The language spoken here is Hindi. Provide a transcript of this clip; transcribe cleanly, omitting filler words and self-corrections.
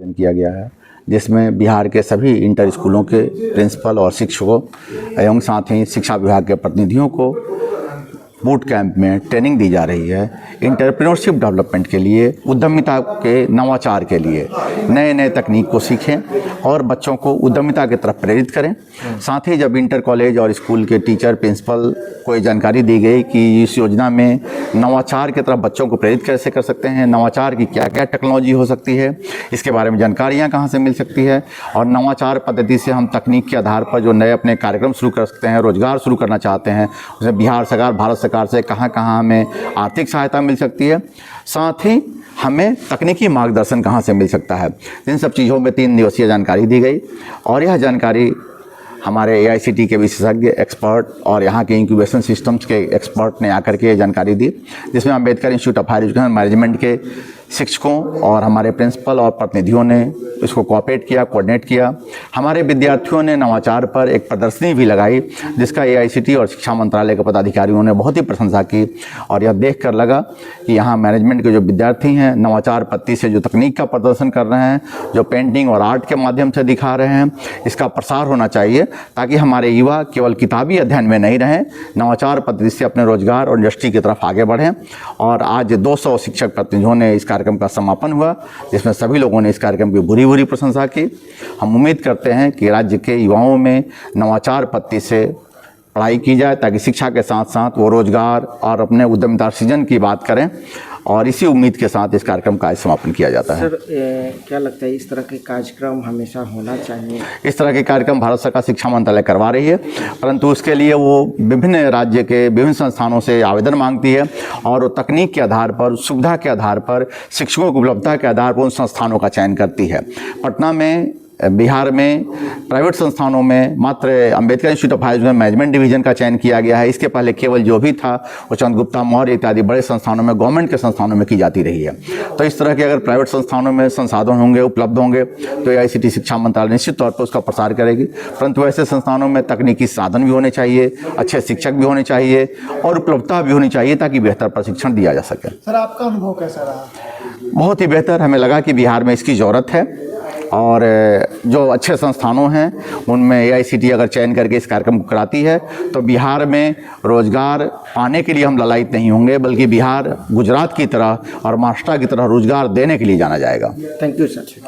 आयोजन किया गया है, जिसमें बिहार के सभी इंटर स्कूलों के प्रिंसिपल और शिक्षकों एवं साथ ही शिक्षा विभाग के प्रतिनिधियों को बूट कैंप में ट्रेनिंग दी जा रही है। एंटरप्रेन्योरशिप डेवलपमेंट के लिए, उद्यमिता के नवाचार के लिए नए नए तकनीक को सीखें और बच्चों को उद्यमिता की तरफ प्रेरित करें। साथ ही जब इंटर कॉलेज और स्कूल के टीचर प्रिंसिपल को ये जानकारी दी गई कि इस योजना में नवाचार की तरफ बच्चों को प्रेरित कैसे कर सकते हैं, नवाचार की क्या क्या टेक्नोलॉजी हो सकती है, इसके बारे में जानकारियाँ कहाँ से मिल सकती है और नवाचार पद्धति से हम तकनीक के आधार पर जो नए अपने कार्यक्रम शुरू कर सकते हैं, रोजगार शुरू करना चाहते हैं, उसमें बिहार सरकार, भारत सरकार से कहाँ कहाँ हमें आर्थिक सहायता मिल सकती है, साथ ही हमें तकनीकी मार्गदर्शन कहाँ से मिल सकता है। इन सब चीज़ों में 3 दिवसीय जानकारी दी गई और यह जानकारी हमारे AICTE के विशेषज्ञ एक्सपर्ट और यहाँ के इंक्यूबेशन सिस्टम्स के एक्सपर्ट ने आकर के जानकारी दी, जिसमें Ambedkar institute of higher education management के शिक्षकों और हमारे प्रिंसिपल और प्रतिनिधियों ने इसको कोऑपरेट किया, कोऑर्डिनेट किया। हमारे विद्यार्थियों ने नवाचार पर एक प्रदर्शनी भी लगाई, जिसका AICTE और शिक्षा मंत्रालय के पदाधिकारियों ने बहुत ही प्रशंसा की और यह देख कर लगा कि यहाँ मैनेजमेंट के जो विद्यार्थी हैं नवाचार पद्धति से जो तकनीक का प्रदर्शन कर रहे हैं, जो पेंटिंग और आर्ट के माध्यम से दिखा रहे हैं, इसका प्रसार होना चाहिए ताकि हमारे युवा केवल किताबी अध्ययन में नहीं रहें, नवाचार पद्धति से अपने रोजगार और इंडस्ट्री की तरफ आगे बढ़ें। और आज 200 शिक्षक प्रतिनिधियों ने इस कार्यक्रम का समापन हुआ, जिसमें सभी लोगों ने इस कार्यक्रम की बुरी प्रशंसा की। हम उम्मीद करते हैं कि राज्य के युवाओं में नवाचार पद्धति से पढ़ाई की जाए ताकि शिक्षा के साथ साथ वो रोजगार और अपने उद्यमिता सृजन की बात करें और इसी उम्मीद के साथ इस कार्यक्रम का समापन किया जाता है। सर, क्या लगता है इस तरह के कार्यक्रम हमेशा होना चाहिए? इस तरह के कार्यक्रम भारत सरकार शिक्षा मंत्रालय करवा रही है, परंतु उसके लिए वो विभिन्न राज्य के विभिन्न संस्थानों से आवेदन मांगती है और तकनीक के आधार पर, सुविधा के आधार पर, शिक्षकों की उपलब्धता के आधार पर उन संस्थानों का चयन करती है। पटना में, बिहार में प्राइवेट संस्थानों में मात्र Ambedkar institute of higher education management division का चयन किया गया है। इसके पहले केवल जो भी था वो चंद्रगुप्ता मौर्य इत्यादि बड़े संस्थानों में, गवर्नमेंट के संस्थानों में की जाती रही है। तो इस तरह के अगर प्राइवेट संस्थानों में संसाधन होंगे, उपलब्ध होंगे, तो AICTE शिक्षा मंत्रालय निश्चित तौर पर उसका प्रसार करेगी। परंतु ऐसे संस्थानों में तकनीकी साधन भी होने चाहिए, अच्छे शिक्षक भी होने चाहिए और उपलब्धता भी होनी चाहिए ताकि बेहतर प्रशिक्षण दिया जा सके। सर, आपका अनुभव कैसा रहा? बहुत ही बेहतर। हमें लगा कि बिहार में इसकी ज़रूरत है और जो अच्छे संस्थानों हैं उनमें AICTE अगर चयन करके इस कार्यक्रम को कराती है तो बिहार में रोजगार पाने के लिए हम ललायित नहीं होंगे, बल्कि बिहार गुजरात की तरह और महाराष्ट्र की तरह रोजगार देने के लिए जाना जाएगा। Thank you sir.